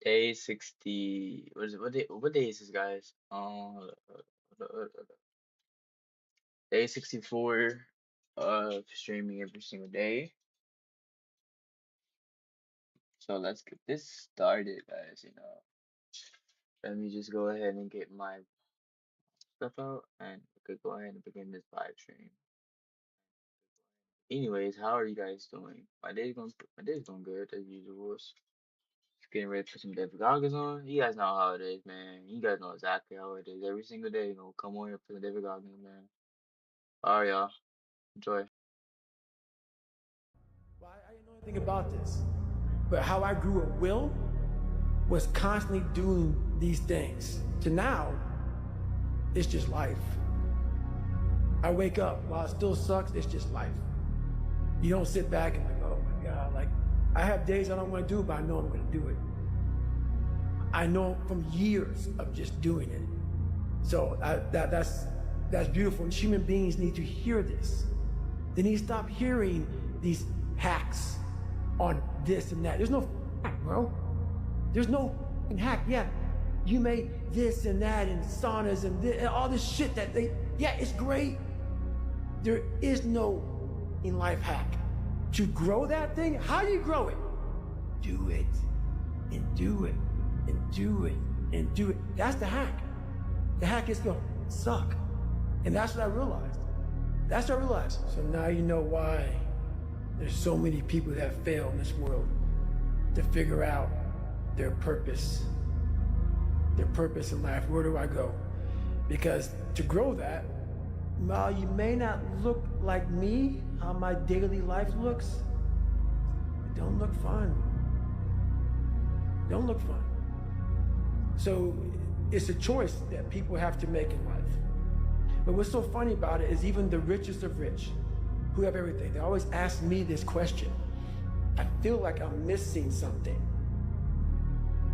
Day 60. What is it? What day is this, guys? Day 64 of streaming every single day. So let's get this started, guys. Let me just go ahead and get my stuff out, and we could go ahead and begin this live stream. Anyways, how are you guys doing? My day's going good as usual. Just getting ready to put some David Goggins on. You guys know how it is, man. You guys know exactly how it is. Every single day, come on here, put some David Goggins, man. Alright, y'all. Enjoy. Well, I didn't know anything about this, but how I grew at will was constantly doing these things. To now, it's just life. I wake up, while it still sucks, it's just life. You don't sit back and like, oh my God, like I have days I don't want to do it, but I know I'm going to do it. I know from years of just doing it. So that's beautiful. And human beings need to hear this. They need to stop hearing these hacks on this and that. There's no hack, bro. There's no hack. Yeah, you made this and that and saunas and, and all this shit that yeah, it's great. There is no in life hack. To grow that thing, how do you grow it? Do it and do it and do it and do it. That's the hack. The hack is gonna suck. And that's what I realized. That's what I realized. So now you know why there's so many people that fail in this world to figure out their purpose in life. Where do I go? Because to grow that, while you may not look like me, how my daily life looks, it don't look fun. It don't look fun. So it's a choice that people have to make in life. But what's so funny about it is even the richest of rich, who have everything, they always ask me this question. I feel like I'm missing something.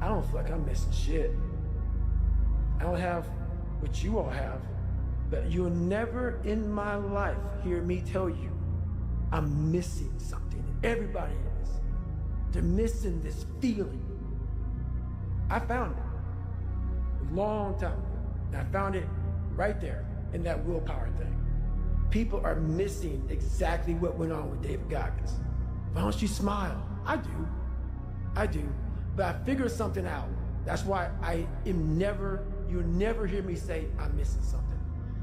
I don't feel like I'm missing shit. I don't have what you all have, but you'll never in my life hear me tell you I'm missing something. Everybody is. They're missing this feeling. I found it a long time ago. And I found it right there in that willpower thing. People are missing exactly what went on with David Goggins. Why don't you smile? I do. But I figured something out. That's why you'll never hear me say I'm missing something.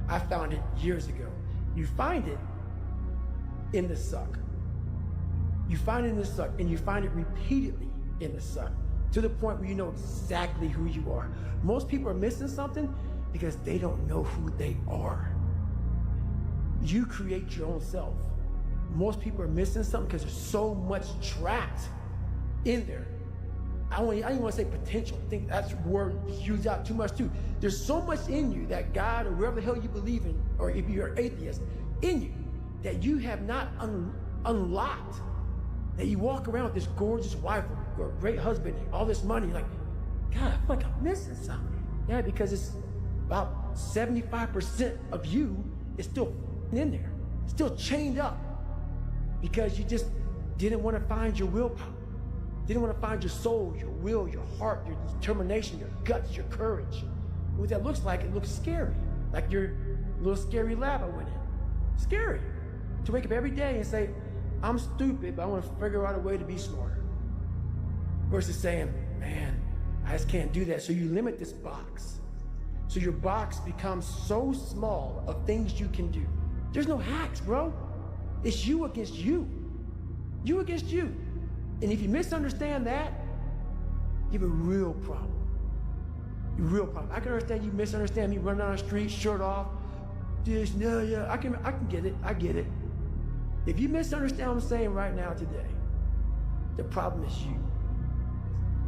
I found it years ago. You find it in the suck. You find it in the suck, and you find it repeatedly in the suck, to the point where you know exactly who you are. Most people are missing something because they don't know who they are. You create your own self. Most people are missing something because there's so much trapped in there. I don't even want to say potential. I think that's a word used out too much too. There's so much in you that God or wherever the hell you believe in, or if you're an atheist, in you that you have not unlocked. That you walk around with this gorgeous wife or great husband, and all this money, like, God, I feel like I'm missing something. Yeah, because it's about 75% of you is still in there, still chained up, because you just didn't want to find your willpower. Didn't want to find your soul, your will, your heart, your determination, your guts, your courage. What that looks like, it looks scary. Like your little scary lab I went in. Scary. To wake up every day and say, I'm stupid, but I want to figure out a way to be smarter. Versus saying, man, I just can't do that. So you limit this box. So your box becomes so small of things you can do. There's no hacks, bro. It's you against you. You against you. And if you misunderstand that, you have a real problem. A real problem. I can understand you misunderstand me running down the street, shirt off. This, no, yeah, I can get it. I get it. If you misunderstand what I'm saying right now today, the problem is you.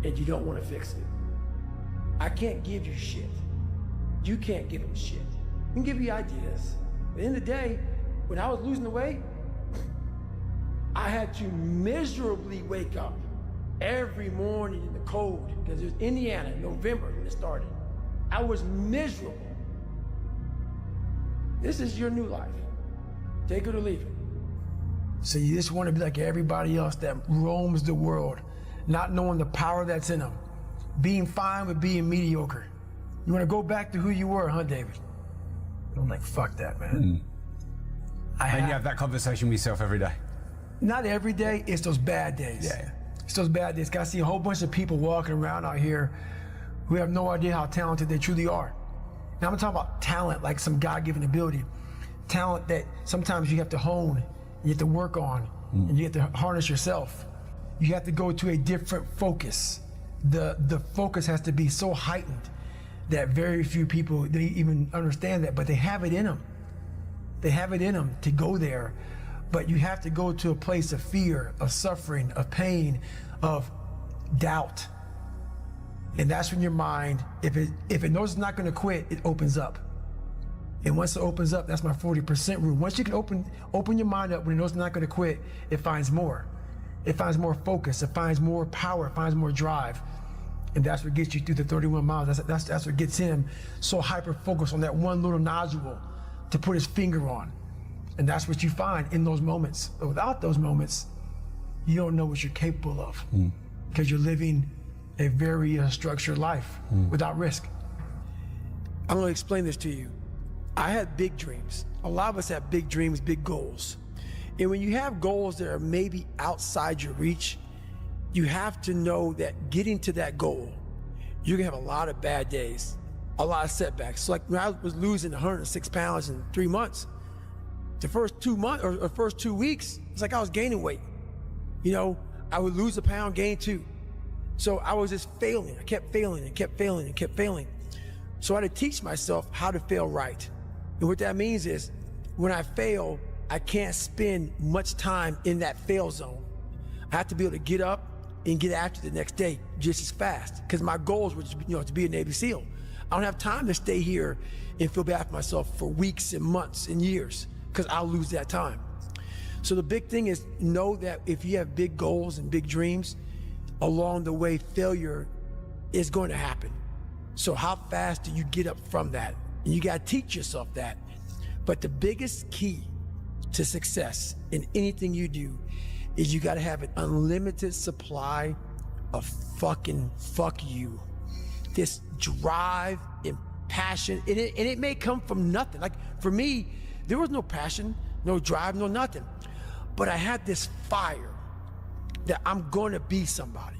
And you don't want to fix it. I can't give you shit. You can't give them shit. I can give you ideas. But at the end of the day, when I was losing the weight, I had to miserably wake up every morning in the cold, because it was Indiana, November when it started. I was miserable. This is your new life. Take it or leave it. So you just want to be like everybody else that roams the world, not knowing the power that's in them. being fine with being mediocre. You want to go back to who you were, huh, David? I'm like, fuck that, man. And you have that conversation with yourself every day? Not every day, it's those bad days. Yeah. It's those bad days. I see a whole bunch of people walking around out here who have no idea how talented they truly are. Now I'm talking about talent, like some God-given ability. Talent that sometimes you have to hone, you have to work on, and you have to harness yourself. You have to go to a different focus. The focus has to be so heightened that very few people, they even understand that, but they have it in them. They have it in them to go there, but you have to go to a place of fear, of suffering, of pain, of doubt. And that's when your mind, if it knows it's not gonna quit, it opens up. And once it opens up, that's my 40% rule. Once you can open your mind up when it knows it's not gonna quit, it finds more. It finds more focus, it finds more power, it finds more drive. And that's what gets you through the 31 miles. That's what gets him so hyper-focused on that one little nodule to put his finger on. And that's what you find in those moments. But without those moments, you don't know what you're capable of because you're living a very structured life without risk. I'm gonna explain this to you. I had big dreams. A lot of us have big dreams, big goals. And when you have goals that are maybe outside your reach, you have to know that getting to that goal, you're gonna have a lot of bad days, a lot of setbacks. So like when I was losing 106 pounds in 3 months, the first 2 months or first 2 weeks, it's like I was gaining weight. You know, I would lose a pound, gain 2. So I was just failing. I kept failing and kept failing and kept failing. So I had to teach myself how to fail right. And what that means is when I fail, I can't spend much time in that fail zone. I have to be able to get up and get after the next day just as fast. Because my goals were to be a Navy SEAL. I don't have time to stay here and feel bad for myself for weeks and months and years because I'll lose that time. So the big thing is know that if you have big goals and big dreams, along the way, failure is going to happen. So how fast do you get up from that? And you gotta teach yourself that. But the biggest key to success in anything you do is you gotta have an unlimited supply of fucking fuck you. This drive and passion, and it may come from nothing. Like for me, there was no passion, no drive, no nothing. But I had this fire that I'm gonna be somebody.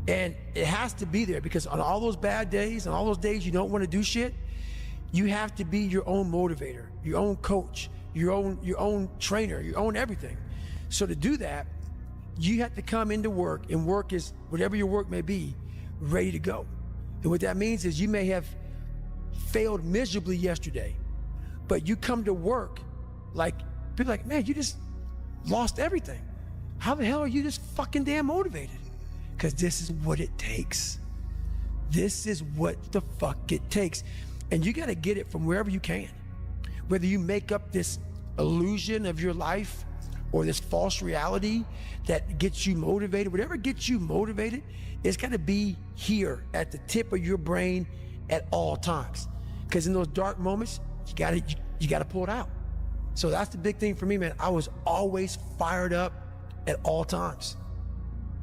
And it has to be there because on all those bad days, on all those days you don't wanna do shit, you have to be your own motivator, your own coach, your own trainer, your own everything. So to do that, you have to come into work, and work is, whatever your work may be, ready to go. And what that means is you may have failed miserably yesterday, but you come to work like, people are like, man, you just lost everything. How the hell are you just fucking damn motivated? Because this is what it takes. This is what the fuck it takes. And you gotta get it from wherever you can. Whether you make up this illusion of your life or this false reality that gets you motivated, whatever gets you motivated, it's gotta be here at the tip of your brain at all times. Because in those dark moments, you gotta pull it out. So that's the big thing for me, man. I was always fired up at all times.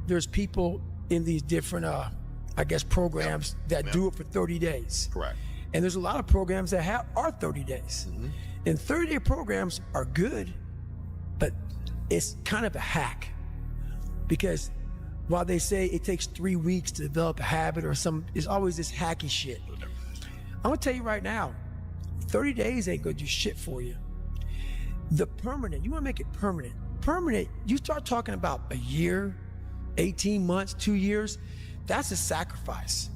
There's people in these different, programs that do it for 30 days. Correct. And there's a lot of programs that are 30 days. And 30-day programs are good, but it's kind of a hack. Because while they say it takes 3 weeks to develop a habit or it's always this hacky shit. I'm gonna tell you right now, 30 days ain't gonna do shit for you. The permanent, you wanna make it permanent. Permanent, you start talking about a year, 18 months, 2 years, that's a sacrifice.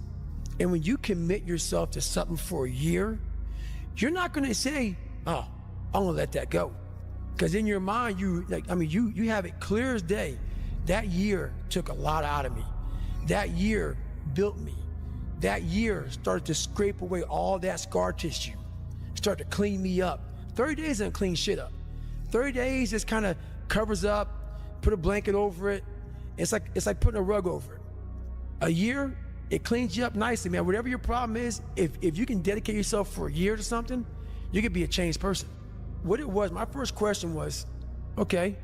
And when you commit yourself to something for a year, you're not gonna say, oh, I'm gonna let that go. Because in your mind, you have it clear as day. That year took a lot out of me. That year built me. That year started to scrape away all that scar tissue, started to clean me up. 30 days doesn't clean shit up. 30 days just kind of covers up, put a blanket over it. It's like putting a rug over it. A year, it cleans you up nicely, man. Whatever your problem is, if you can dedicate yourself for a year to something, you could be a changed person. What it was, my first question was, okay,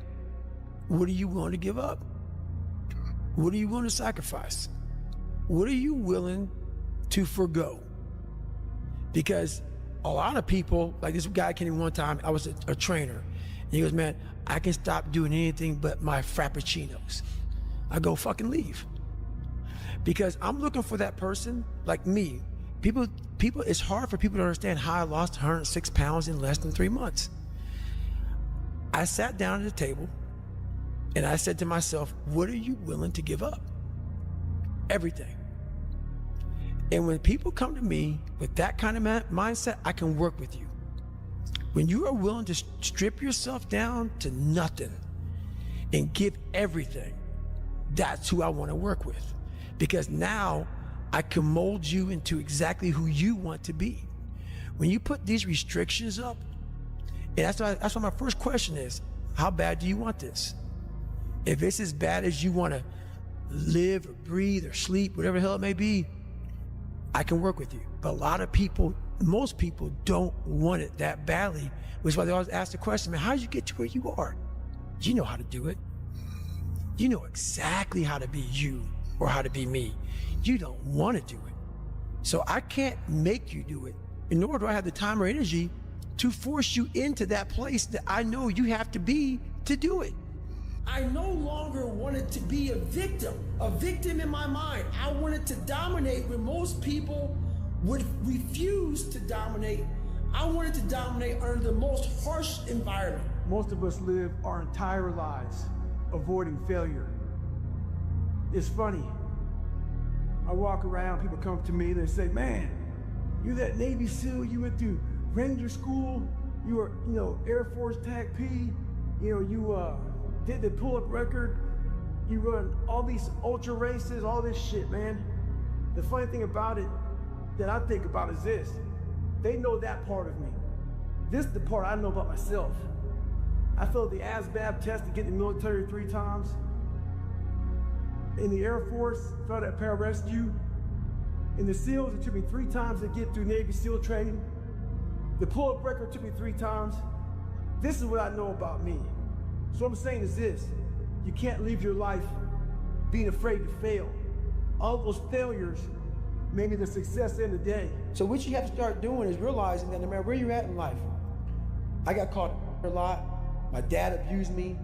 what do you want to give up? What do you want to sacrifice? What are you willing to forgo? Because a lot of people, like this guy came in one time, I was a trainer, and he goes, man, I can stop doing anything but my frappuccinos. I go, fucking leave. Because I'm looking for that person like me. People, it's hard for people to understand how I lost 106 pounds in less than 3 months. I sat down at the table and I said to myself, what are you willing to give up? Everything. And when people come to me with that kind of mindset, I can work with you. When you are willing to strip yourself down to nothing and give everything, that's who I want to work with. Because now I can mold you into exactly who you want to be. When you put these restrictions up, and that's why my first question is, how bad do you want this? If it's as bad as you want to live or breathe or sleep, whatever the hell it may be, I can work with you. But a lot of people, most people don't want it that badly, which is why they always ask the question, man, how did you get to where you are? You know how to do it. You know exactly how to be you or how to be me. You don't want to do it. So I can't make you do it, and nor do I have the time or energy to force you into that place that I know you have to be to do it. I no longer wanted to be a victim in my mind. I wanted to dominate where most people would refuse to dominate. I wanted to dominate under the most harsh environment. Most of us live our entire lives avoiding failure. It's funny. I walk around, people come to me, they say, man, you're that Navy SEAL, you went through Ranger School, you were, Air Force TAC P, you did the pull-up record, you run all these ultra races, all this shit, man. The funny thing about it that I think about is this. They know that part of me. This is the part I know about myself. I failed the ASVAB test to get in the military 3 times. In the Air Force, failed at pararescue. In the SEALs, it took me 3 times to get through Navy SEAL training. The pull-up record took me 3 times. This is what I know about me. So what I'm saying is this, you can't live your life being afraid to fail. All those failures made me the success in the day. So what you have to start doing is realizing that no matter where you're at in life, I got caught a lot. My dad abused me,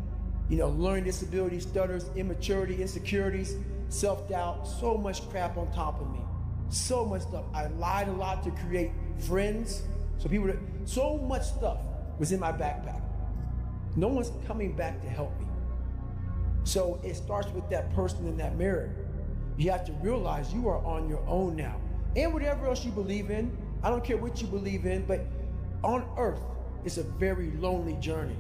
learning disabilities, stutters, immaturity, insecurities, self-doubt, so much crap on top of me. So much stuff. I lied a lot to create friends. So much stuff was in my backpack. No one's coming back to help me. So it starts with that person in that mirror. You have to realize you are on your own now. And whatever else you believe in, I don't care what you believe in, but on earth, it's a very lonely journey.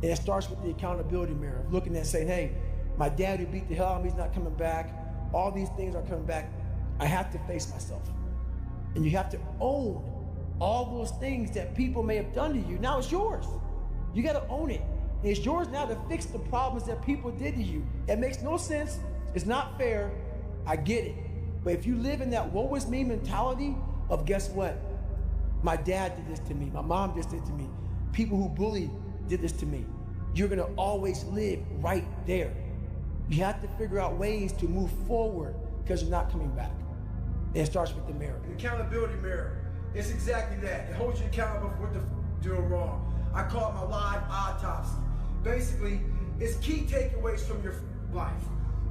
And it starts with the accountability mirror, looking at saying, hey, my dad who beat the hell out of me is not coming back. All these things are coming back. I have to face myself. And you have to own all those things that people may have done to you. Now it's yours. You got to own it. And it's yours now to fix the problems that people did to you. It makes no sense. It's not fair. I get it. But if you live in that woe is me mentality of guess what? My dad did this to me. My mom just did to me. People who bullied did this to me. You're going to always live right there. You have to figure out ways to move forward because you're not coming back. And it starts with the mirror. The accountability mirror. It's exactly that. It holds you accountable for what the you're doing wrong. I call it my live autopsy. Basically, it's key takeaways from your life.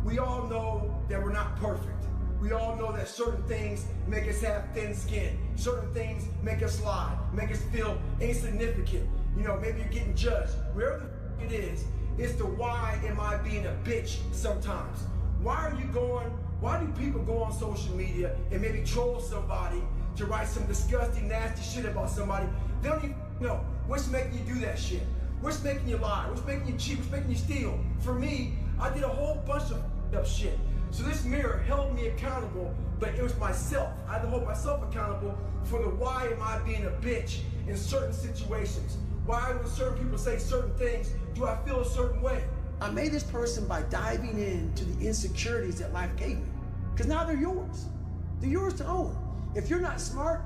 We all know that we're not perfect. We all know that certain things make us have thin skin. Certain things make us lie, make us feel insignificant. Maybe you're getting judged. Wherever the it is, it's the why am I being a bitch sometimes. Why do people go on social media and maybe troll somebody to write some disgusting, nasty shit about somebody? They don't even know what's making you do that shit. What's making you lie? What's making you cheat? What's making you steal? For me, I did a whole bunch of up shit. So this mirror held me accountable, but it was myself. I had to hold myself accountable for the why am I being a bitch in certain situations. Why when certain people say certain things, do I feel a certain way? I made this person by diving into the insecurities that life gave me. Because now they're yours. They're yours to own. If you're not smart,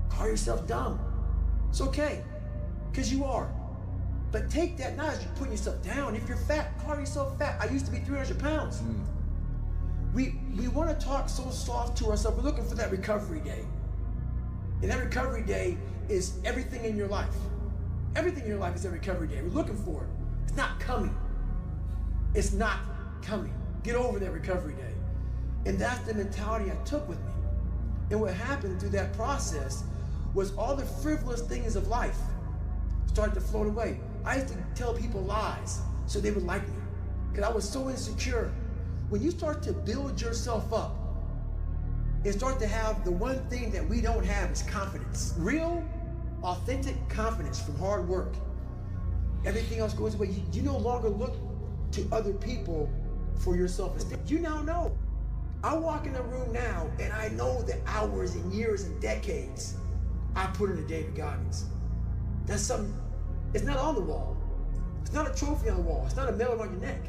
call yourself dumb. It's okay, because you are. But take that not as you're putting yourself down. If you're fat, call yourself fat. I used to be 300 pounds. We want to talk so soft to ourselves. We're looking for that recovery day. And that recovery day is everything in your life. Everything in your life is a recovery day. We're looking for it. It's not coming. It's not coming. Get over that recovery day. And that's the mentality I took with me. And what happened through that process was all the frivolous things of life started to float away. I used to tell people lies so they would like me because I was so insecure. When you start to build yourself up and start to have the one thing that we don't have is confidence. Real, authentic confidence from hard work. Everything else goes away. You no longer look to other people for your self-esteem. You now know. I walk in a room now and I know the hours and years and decades I put into David Goggins. That's something, it's not on the wall. It's not a trophy on the wall. It's not a medal around your neck.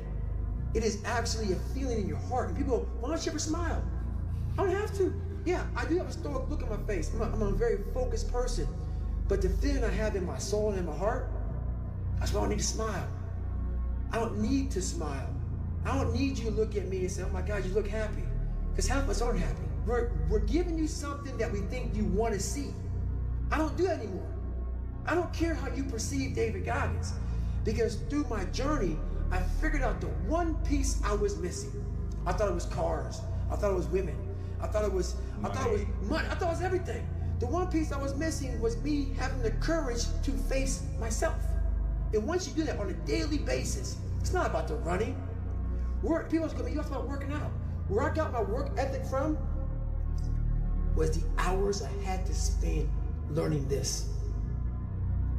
It is actually a feeling in your heart. And people go, why don't you ever smile? I don't have to. Yeah, I do have a stoic look on my face. I'm a very focused person. But the feeling I have in my soul and in my heart, that's why I don't need to smile. I don't need to smile. I don't need you to look at me and say, oh my God, you look happy. Because half of us aren't happy. We're giving you something that we think you want to see. I don't do that anymore. I don't care how you perceive David Goggins. Because through my journey, I figured out the one piece I was missing. I thought it was cars. I thought it was women. I thought it was money. I thought it was everything. The one piece I was missing was me having the courage to face myself. And once you do that on a daily basis, it's not about the running. People are going to be, you talk about working out. Where I got my work ethic from was the hours I had to spend learning this.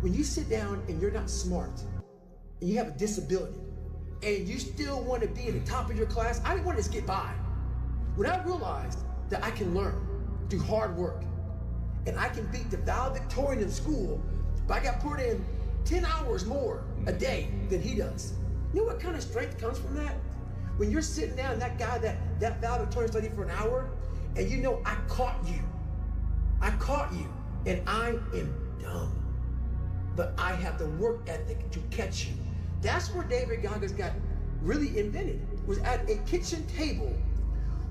When you sit down and you're not smart, and you have a disability, and you still want to be at the top of your class, I didn't want to just get by. When I realized that I can learn through hard work, and I can beat the valedictorian in school, but I got put in 10 hours more a day than he does. You know what kind of strength comes from that? When you're sitting down, that guy that valedictorian studied for an hour, and you know I caught you, and I am dumb, but I have the work ethic to catch you. That's where David Goggins got really invented, was at a kitchen table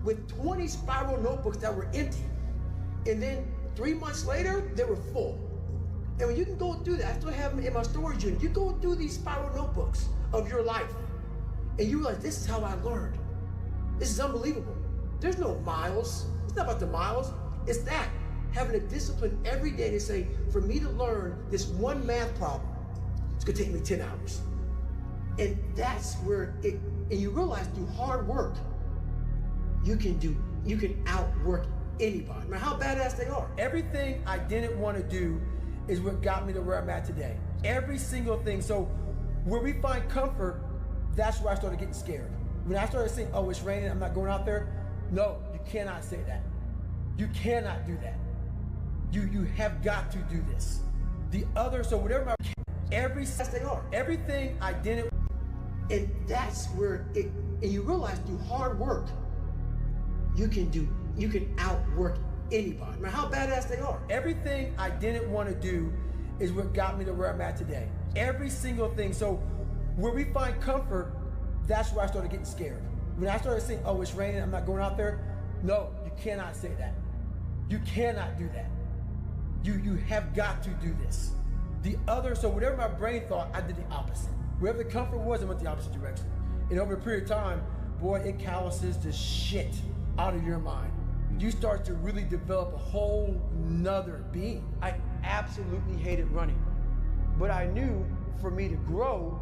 with 20 spiral notebooks that were empty. And then 3 months later, they were full. And when you can go through that, I still have them in my storage unit. You go through these spiral notebooks of your life, and you realize this is how I learned. This is unbelievable. There's no miles. It's not about the miles. It's that, having a discipline every day to say, for me to learn this one math problem, it's gonna take me 10 hours. And that's where and you realize through hard work, you can outwork anybody, no matter how badass they are. Everything I didn't want to do is what got me to where I'm at today. Every single thing. So where we find comfort, that's where I started getting scared. When I started saying, oh, it's raining, I'm not going out there. No, you cannot say that. You cannot do that. You have got to do this. So whatever everything I didn't, and that's where and you realize through hard work, you can outwork anybody, no matter how badass they are. Everything I didn't want to do is what got me to where I'm at today. Every single thing. So where we find comfort, that's where I started getting scared. When I started saying, oh, it's raining, I'm not going out there. No, you cannot say that. You cannot do that. You have got to do this. So whatever my brain thought, I did the opposite. Wherever the comfort was, I went the opposite direction. And over a period of time, boy, it calluses the shit out of your mind. You start to really develop a whole nother being. I absolutely hated running. But I knew for me to grow,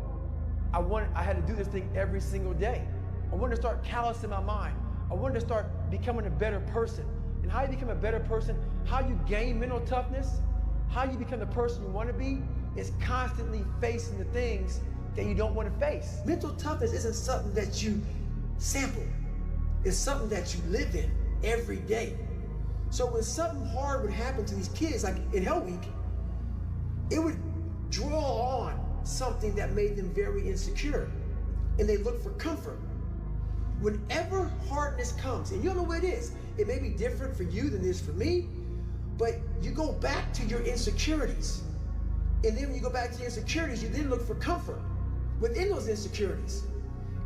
I had to do this thing every single day. I wanted to start callousing my mind. I wanted to start becoming a better person. And how you become a better person, how you gain mental toughness, how you become the person you want to be, is constantly facing the things that you don't want to face. Mental toughness isn't something that you sample. It's something that you live in every day. So when something hard would happen to these kids, like in Hell Week, it would draw on something that made them very insecure. And they look for comfort. Whenever hardness comes, and you don't know what it is, it may be different for you than it is for me, but you go back to your insecurities. And then when you go back to your insecurities, you then look for comfort within those insecurities.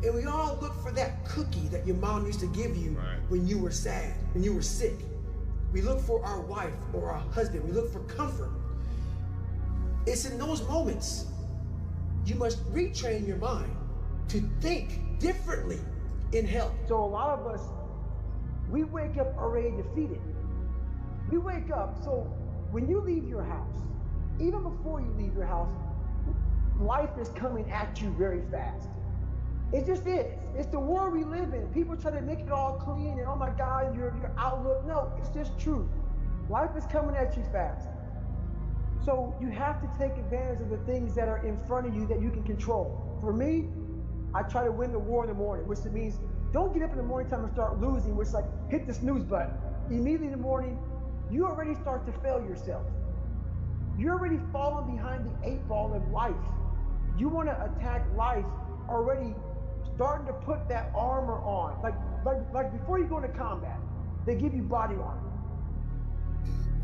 And we all look for that cookie that your mom used to give you when you were sad, when you were sick. We look for our wife or our husband. We look for comfort. It's in those moments you must retrain your mind to think differently in health. So a lot of us, we wake up already defeated. We wake up, so when you leave your house, even before you leave your house, life is coming at you very fast. It just is. It's the world we live in. People try to make it all clean and oh my God, your outlook. No, it's just true. Life is coming at you fast. So you have to take advantage of the things that are in front of you that you can control. For me, I try to win the war in the morning, which means don't get up in the morning time and start losing, which is like hit the snooze button. Immediately in the morning, you already start to fail yourself. You're already falling behind the 8 ball of life. You want to attack life already starting to put that armor on. Like before you go into combat, they give you body armor.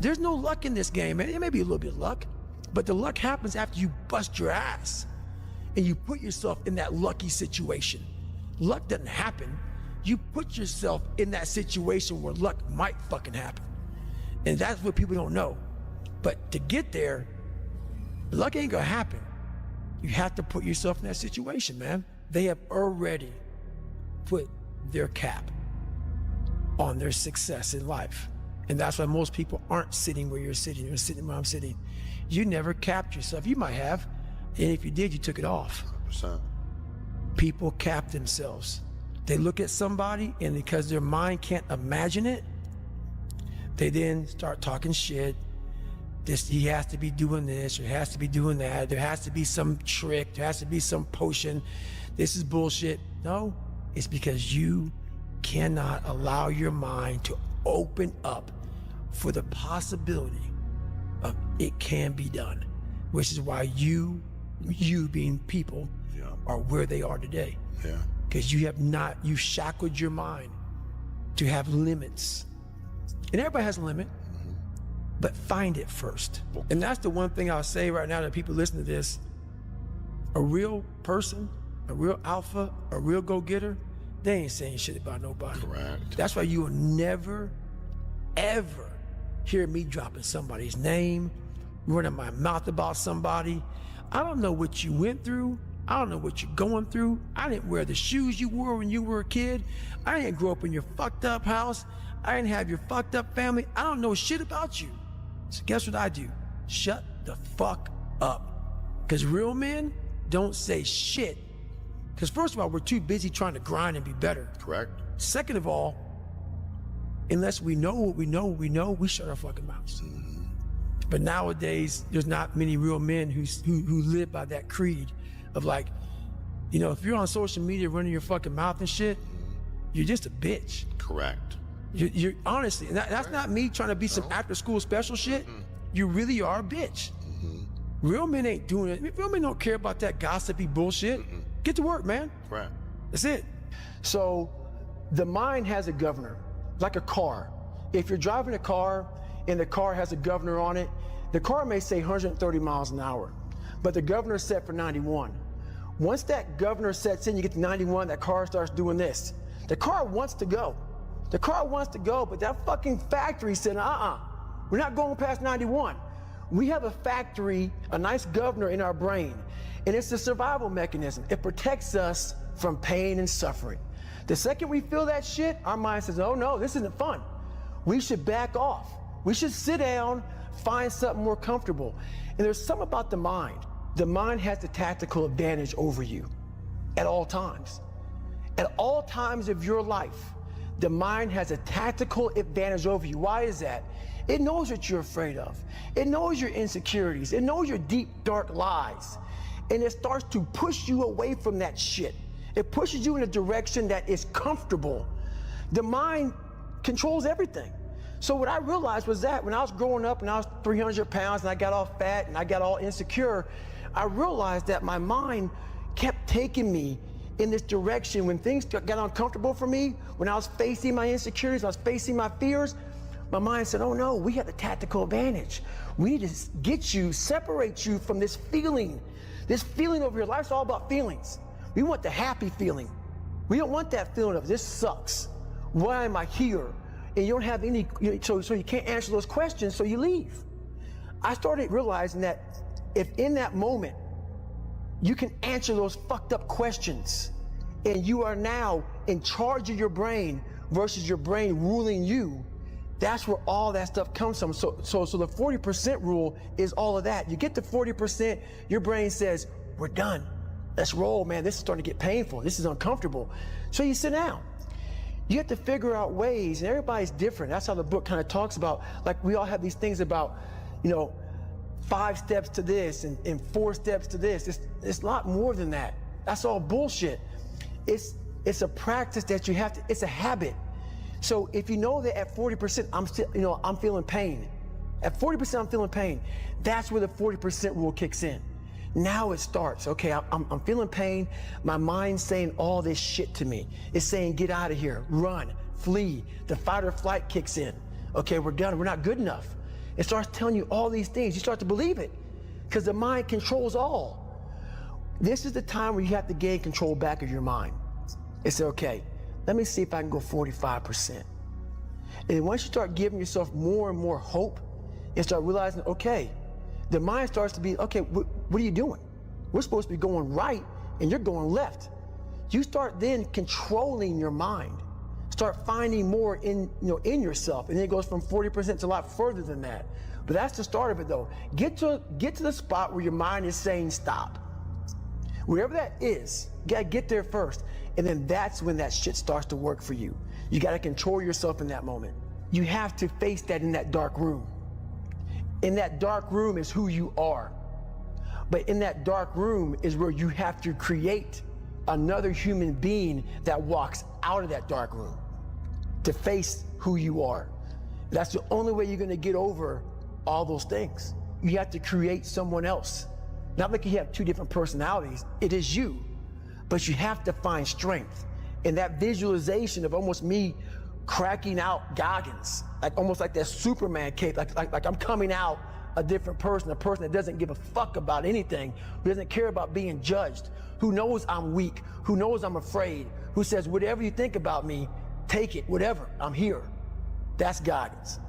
There's no luck in this game, man. It may be a little bit of luck, but the luck happens after you bust your ass and you put yourself in that lucky situation. Luck doesn't happen. You put yourself in that situation where luck might fucking happen. And that's what people don't know. But to get there, luck ain't gonna happen. You have to put yourself in that situation, man. They have already put their cap on their success in life. And that's why most people aren't sitting where you're sitting or sitting where I'm sitting. You never capped yourself. You might have, and if you did, you took it off. 100%. People cap themselves. They look at somebody, and because their mind can't imagine it, they then start talking shit. He has to be doing this, or he has to be doing that. There has to be some trick. There has to be some potion. This is bullshit. No, it's because you cannot allow your mind to open up for the possibility of it can be done, which is why you being people are where they are today. Yeah. Because you shackled your mind to have limits. And everybody has a limit, but find it first. And that's the one thing I'll say right now to people listening to this. A real person, a real alpha, a real go-getter, they ain't saying shit about nobody. Correct. That's why you will never, ever hear me dropping somebody's name, running my mouth about somebody. I don't know what you went through. I don't know what you're going through. I didn't wear the shoes you wore when you were a kid. I didn't grow up in your fucked up house. I didn't have your fucked up family. I don't know shit about you. So guess what I do? Shut the fuck up. Because real men don't say shit. Because first of all, we're too busy trying to grind and be better. Correct. Second of all, unless we know what we know, we shut our fucking mouths. But nowadays, there's not many real men who live by that creed of like, you know, if you're on social media running your fucking mouth and shit, you're just a bitch. Correct. You're honestly, and that's not me trying to be some after school special shit. You really are a bitch. Real men ain't doing it. Real men don't care about that gossipy bullshit. Get to work, man. Right. That's it. So the mind has a governor, like a car. If you're driving a car and the car has a governor on it, the car may say 130 miles an hour, but the governor's set for 91. Once that governor sets in, you get to 91, that car starts doing this. The car wants to go. The car wants to go, but that fucking factory said, we're not going past 91. We have a factory, a nice governor in our brain, and it's a survival mechanism. It protects us from pain and suffering. The second we feel that shit, our mind says, oh no, this isn't fun. We should back off. We should sit down, find something more comfortable. And there's something about the mind. The mind has the tactical advantage over you at all times. At all times of your life, the mind has a tactical advantage over you. Why is that? It knows what you're afraid of. It knows your insecurities. It knows your deep, dark lies. And it starts to push you away from that shit. It pushes you in a direction that is comfortable. The mind controls everything. So what I realized was that when I was growing up and I was 300 pounds and I got all fat and I got all insecure, I realized that my mind kept taking me in this direction. When things got uncomfortable for me, when I was facing my insecurities, I was facing my fears, my mind said, oh no, we have the tactical advantage. We need to get you, separate you from this feeling over your life. It's all about feelings. We want the happy feeling. We don't want that feeling of this sucks. Why am I here? And you don't have any, so you can't answer those questions, so you leave. I started realizing that if in that moment you can answer those fucked up questions and you are now in charge of your brain versus your brain ruling you, that's where all that stuff comes from. So the 40% rule is all of that. You get to 40%, your brain says, we're done. Let's roll, man. This is starting to get painful. This is uncomfortable. So you sit down. You have to figure out ways, and everybody's different. That's how the book kind of talks about, like we all have these things about, 5 steps to this and 4 steps to this. It's a lot more than that. That's all bullshit. It's a practice that you have to, it's a habit. So if you know that at 40%, I'm feeling pain. At 40%, I'm feeling pain. That's where the 40% rule kicks in. Now it starts. Okay, I'm feeling pain. My mind's saying all this shit to me. It's saying, get out of here, run, flee. The fight or flight kicks in. Okay, we're done. We're not good enough. It starts telling you all these things. You start to believe it because the mind controls all. This is the time where you have to gain control back of your mind. It's okay. Let me see if I can go 45%. And once you start giving yourself more and more hope and start realizing, okay, the mind starts to be, okay, what are you doing? We're supposed to be going right and you're going left. You start then controlling your mind. Start finding more in yourself. And then it goes from 40% to a lot further than that. But that's the start of it though. Get to the spot where your mind is saying stop. Wherever that is, you gotta get there first. And then that's when that shit starts to work for you. You gotta control yourself in that moment. You have to face that in that dark room. In that dark room is who you are. But in that dark room is where you have to create another human being that walks out of that dark room to face who you are. That's the only way you're gonna get over all those things. You have to create someone else. Not like you have 2 different personalities, it is you. But you have to find strength. And that visualization of almost me cracking out Goggins, like almost like that Superman cape, like I'm coming out a different person, a person that doesn't give a fuck about anything, who doesn't care about being judged, who knows I'm weak, who knows I'm afraid, who says, whatever you think about me, take it, whatever, I'm here. That's Goggins.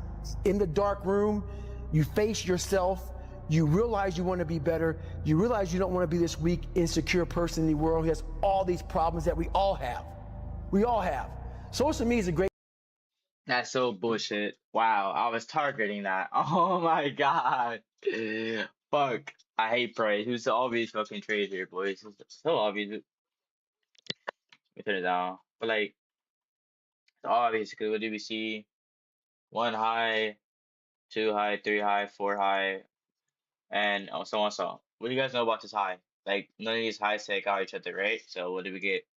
In the dark room, you face yourself, you realize you want to be better, you realize you don't want to be this weak, insecure person in the world who has all these problems that we all have. We all have. Social media is a great. That's so bullshit. Wow, I was targeting that. Oh my god. Fuck. I hate Price. Who's the obvious fucking trade here, boys? It's so obvious. Let me turn it down. But like, it's obvious because what did we see? 1 high, 2 high, 3 high, 4 high, and so on so. What do you guys know about this high? Like, none of these highs take out each other, right? So what did we get?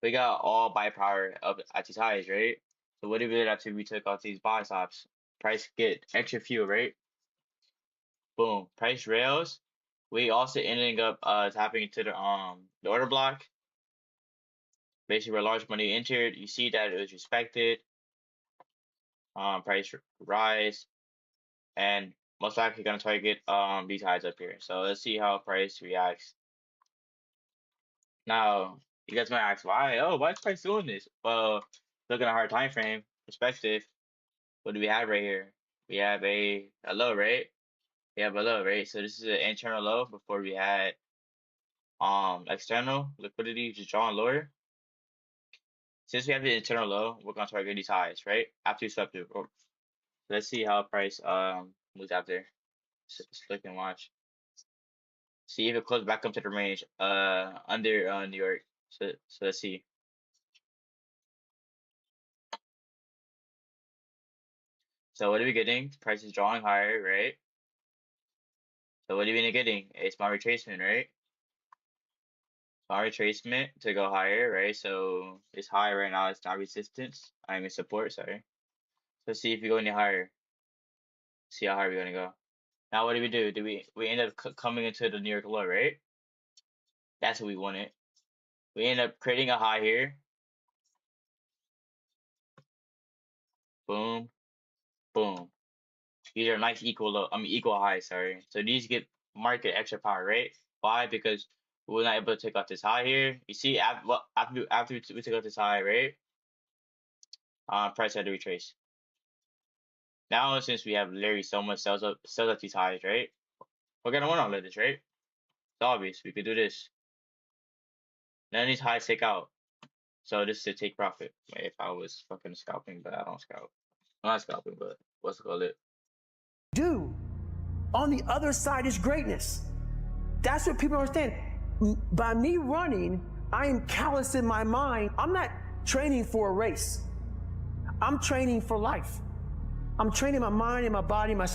We got all buy power up at these highs, right? So what did we do after we took off these buy stops? Price get extra fuel, right? Boom. Price rails. We also ending up tapping into the order block. Basically where large money entered. You see that it was respected. Price rise. And most likely gonna target these highs up here. So let's see how price reacts. Now, you guys might ask why? Oh, why is price doing this? Well, looking at a hard time frame perspective, what do we have right here? We have a low, right? We have a low, right? So this is an internal low before we had external liquidity just drawing lower. Since we have the internal low, we're gonna target these highs, right? After we swept through. So let's see how price moves after. Just look and watch. See if it closes back up to the range under New York. So let's see. So what are we getting? Price is drawing higher, right? So what are we getting? A small retracement, right? Small retracement to go higher, right? So it's high right now. It's not resistance. I mean support. Sorry. So let's see if we go any higher. See how high we're gonna go. Now what do? Do we end up coming into the New York low, right? That's what we wanted. We end up creating a high here. Boom, boom. These are nice equal low. I mean equal highs. Sorry. So these get market extra power, right? Why? Because we were not able to take out this high here. You see, after we took out this high, right? Price had to retrace. Now, since we have literally so much sells at these highs, right? We're gonna win all of this, right? It's obvious. We could do this. None of these highs take out. So this is to take profit. If I was fucking scalping, but I don't scalp. I'm not scalping, but what's it called? Do on the other side is greatness. That's what people understand. By me running, I am callous in my mind. I'm not training for a race. I'm training for life. I'm training my mind and my body, my